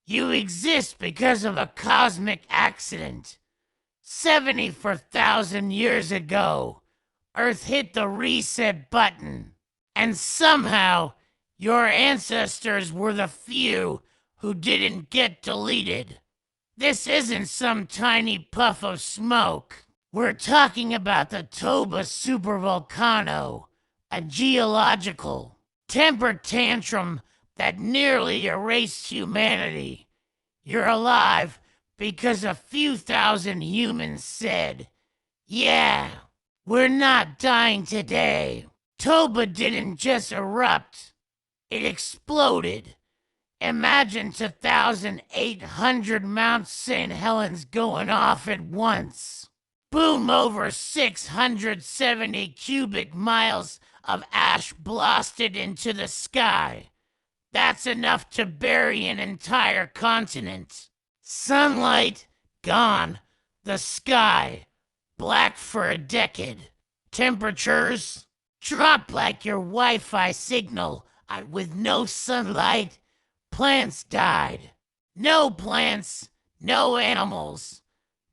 You exist because of a cosmic accident. 74,000 years ago, Earth hit the reset button, and somehow your ancestors were the few who didn't get deleted. This isn't some tiny puff of smoke. We're talking about the Toba supervolcano, a geological temper tantrum that nearly erased humanity. You're alive because a few thousand humans said, yeah, we're not dying today. Toba didn't just erupt, it exploded. Imagine 2,800 Mount St. Helens going off at once. Boom, over 670 cubic miles of ash blasted into the sky. That's enough to bury an entire continent. Sunlight gone. The sky black for a decade. Temperatures drop like your Wi-Fi signal with no sunlight. Plants died. No plants, no animals.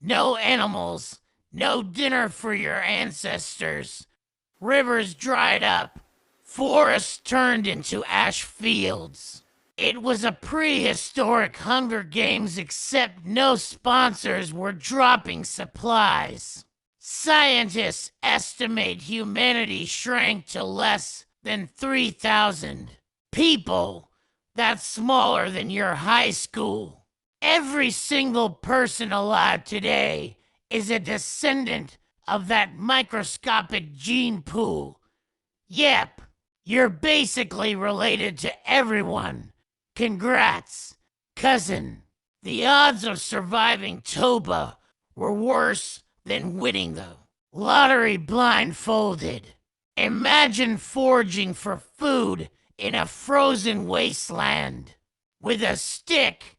No animals, no dinner for your ancestors. Rivers dried up. Forests turned into ash fields. It was a prehistoric Hunger Games, except no sponsors were dropping supplies. Scientists estimate humanity shrank to less than 3,000 people. That's smaller than your high school. Every single person alive today is a descendant of that microscopic gene pool. Yep, you're basically related to everyone. Congrats, cousin. The odds of surviving Toba were worse than winning the lottery blindfolded. Imagine foraging for food in a frozen wasteland with a stick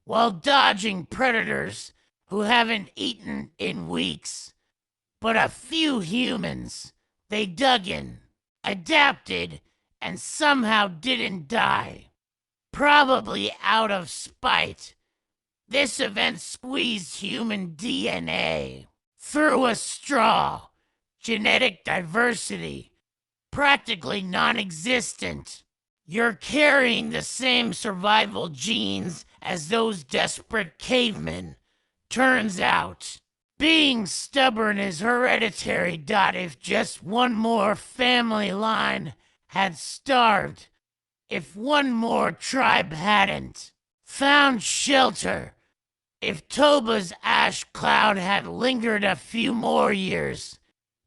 while dodging predators who haven't eaten in weeks. But a few humans, they dug in, adapted, and somehow didn't die. Probably out of spite. This event squeezed human DNA through a straw. Genetic diversity practically non-existent. You're carrying the same survival genes as those desperate cavemen. Turns out, being stubborn is hereditary. If just one more family line had starved, if one more tribe hadn't found shelter, if Toba's ash cloud had lingered a few more years,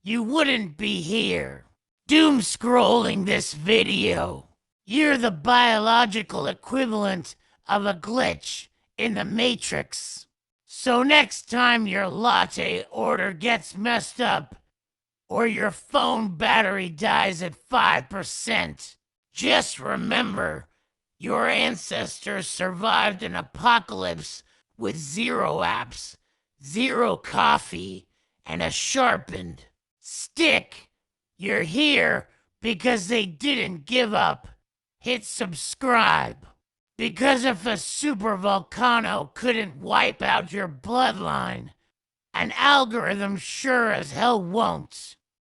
you wouldn't be here doom scrolling this video. You're the biological equivalent of a glitch in the Matrix. So next time your latte order gets messed up or your phone battery dies at 5%, just remember your ancestors survived an apocalypse with 0 apps, 0 coffee, and a sharpened stick. You're here because they didn't give up. Hit subscribe. Because if a supervolcano couldn't wipe out your bloodline, an algorithm sure as hell won't.